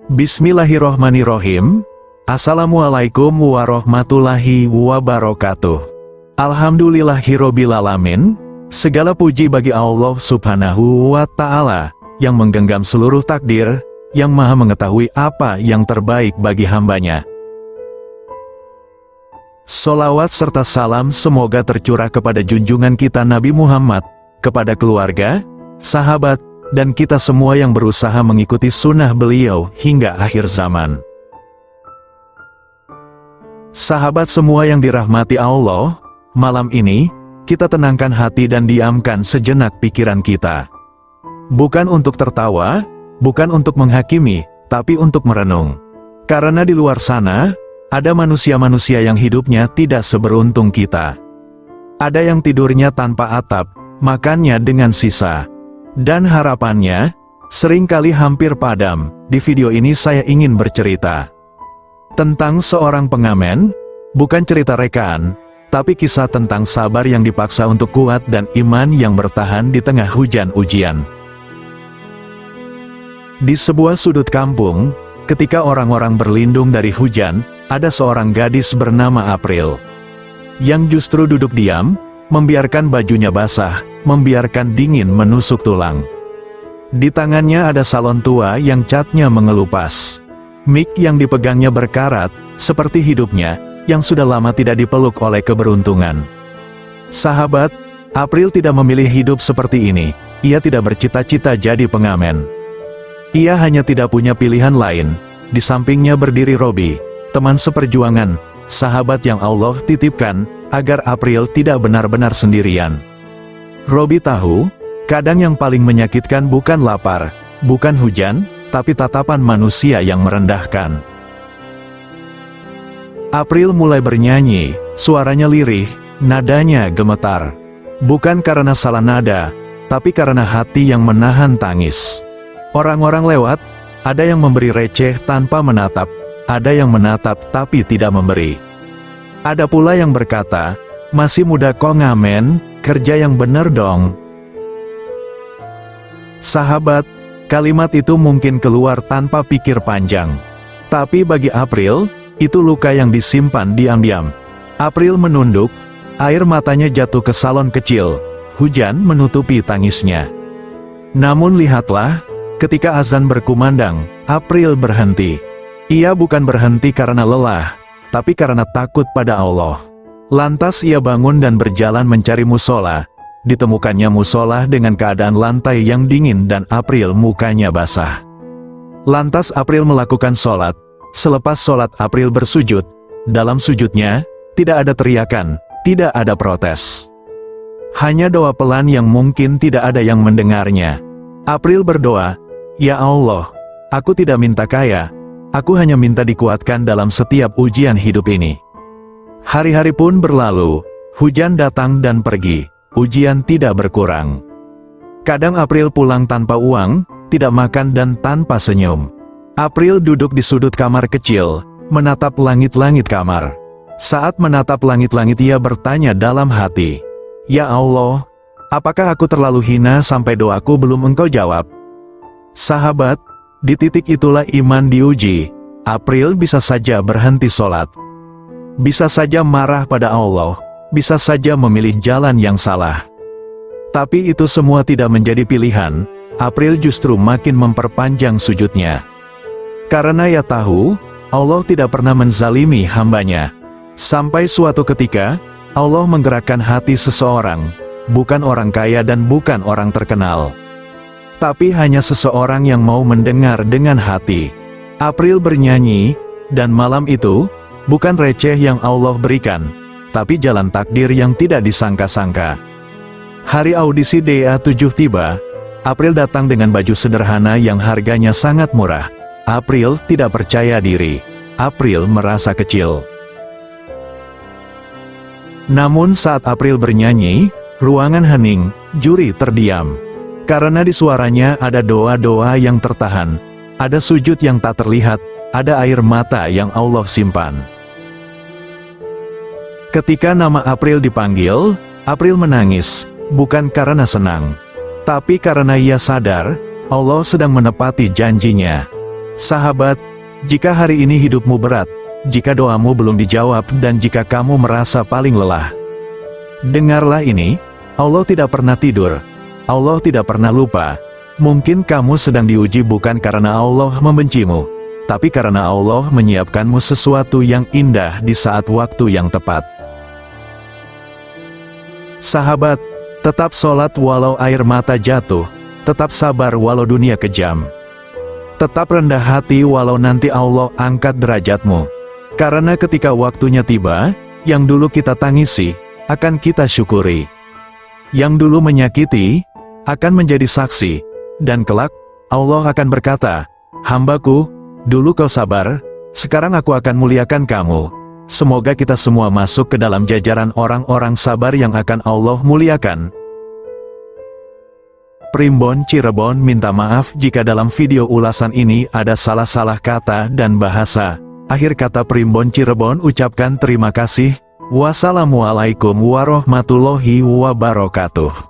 Bismillahirrohmanirrohim. Assalamualaikum warahmatullahi wabarakatuh. Alhamdulillahirobbilalamin. Segala puji bagi Allah subhanahu wa ta'ala, yang menggenggam seluruh takdir, yang maha mengetahui apa yang terbaik bagi hambanya. Sholawat serta salam semoga tercurah kepada junjungan kita Nabi Muhammad, kepada keluarga, sahabat, dan kita semua yang berusaha mengikuti sunnah beliau hingga akhir zaman. Sahabat semua yang dirahmati Allah, malam ini, kita tenangkan hati dan diamkan sejenak pikiran kita. Bukan untuk tertawa, bukan untuk menghakimi, tapi untuk merenung. Karena di luar sana, ada manusia-manusia yang hidupnya tidak seberuntung kita. Ada yang tidurnya tanpa atap, makannya dengan sisa. Dan harapannya, seringkali hampir padam. Di video ini saya ingin bercerita tentang seorang pengamen, bukan cerita rekaan, tapi kisah tentang sabar yang dipaksa untuk kuat dan iman yang bertahan di tengah hujan ujian. Di sebuah sudut kampung, ketika orang-orang berlindung dari hujan, ada seorang gadis bernama April, yang justru duduk diam, membiarkan bajunya basah, membiarkan dingin menusuk tulang. Di tangannya ada salon tua yang catnya mengelupas. Mik yang dipegangnya berkarat, seperti hidupnya, yang sudah lama tidak dipeluk oleh keberuntungan. Sahabat, April tidak memilih hidup seperti ini. Ia tidak bercita-cita jadi pengamen. Ia hanya tidak punya pilihan lain. Di sampingnya berdiri Robi, teman seperjuangan, sahabat yang Allah titipkan, agar April tidak benar-benar sendirian. Robi tahu, kadang yang paling menyakitkan bukan lapar, bukan hujan, tapi tatapan manusia yang merendahkan. April mulai bernyanyi, suaranya lirih, nadanya gemetar. Bukan karena salah nada, tapi karena hati yang menahan tangis. Orang-orang lewat, ada yang memberi receh tanpa menatap, ada yang menatap tapi tidak memberi. Ada pula yang berkata, masih muda kok ngamen, kerja yang bener dong. Sahabat, kalimat itu mungkin keluar tanpa pikir panjang. Tapi bagi April, itu luka yang disimpan diam-diam. April menunduk, air matanya jatuh ke salon kecil, hujan menutupi tangisnya. Namun lihatlah, ketika azan berkumandang, April berhenti. Ia bukan berhenti karena lelah, tapi karena takut pada Allah. Lantas ia bangun dan berjalan mencari musola. Ditemukannya musola dengan keadaan lantai yang dingin dan April mukanya basah. Lantas April melakukan sholat. Selepas sholat April bersujud. Dalam sujudnya, tidak ada teriakan, tidak ada protes. Hanya doa pelan yang mungkin tidak ada yang mendengarnya. April berdoa, "Ya Allah, aku tidak minta kaya. Aku hanya minta dikuatkan dalam setiap ujian hidup ini." Hari-hari pun berlalu, hujan datang dan pergi, ujian tidak berkurang. Kadang April pulang tanpa uang, tidak makan dan tanpa senyum. April duduk di sudut kamar kecil, menatap langit-langit kamar. Saat menatap langit-langit ia bertanya dalam hati, "Ya Allah, apakah aku terlalu hina sampai doaku belum Engkau jawab?" Sahabat, di titik itulah iman diuji. April bisa saja berhenti sholat. Bisa saja marah pada Allah. Bisa saja memilih jalan yang salah. Tapi itu semua tidak menjadi pilihan. April justru makin memperpanjang sujudnya. Karena ia tahu, Allah tidak pernah menzalimi hambanya. Sampai suatu ketika, Allah menggerakkan hati seseorang. Bukan orang kaya dan bukan orang terkenal. Tapi hanya seseorang yang mau mendengar dengan hati. April bernyanyi, dan malam itu, bukan receh yang Allah berikan, tapi jalan takdir yang tidak disangka-sangka. Hari audisi DA7 tiba, April datang dengan baju sederhana yang harganya sangat murah. April tidak percaya diri. April merasa kecil. Namun saat April bernyanyi, Ruangan hening, juri terdiam. Karena di suaranya ada doa-doa yang tertahan, ada sujud yang tak terlihat, ada air mata yang Allah simpan. Ketika nama April dipanggil, April menangis, bukan karena senang, tapi karena ia sadar, Allah sedang menepati janjinya. Sahabat, jika hari ini hidupmu berat, jika doamu belum dijawab dan jika kamu merasa paling lelah, dengarlah ini, Allah tidak pernah tidur, Allah tidak pernah lupa. Mungkin kamu sedang diuji bukan karena Allah membencimu, tapi karena Allah menyiapkanmu sesuatu yang indah di saat waktu yang tepat. Sahabat, tetap sholat walau air mata jatuh, tetap sabar walau dunia kejam. Tetap rendah hati walau nanti Allah angkat derajatmu. Karena ketika waktunya tiba, yang dulu kita tangisi, akan kita syukuri. Yang dulu menyakiti, akan menjadi saksi. Dan kelak, Allah akan berkata, "Hambaku, dulu kau sabar, sekarang aku akan muliakan kamu." Semoga kita semua masuk ke dalam jajaran orang-orang sabar yang akan Allah muliakan. Primbon Cirebon minta maaf jika dalam video ulasan ini ada salah-salah kata dan bahasa. Akhir kata Primbon Cirebon ucapkan terima kasih. Wassalamualaikum warahmatullahi wabarakatuh.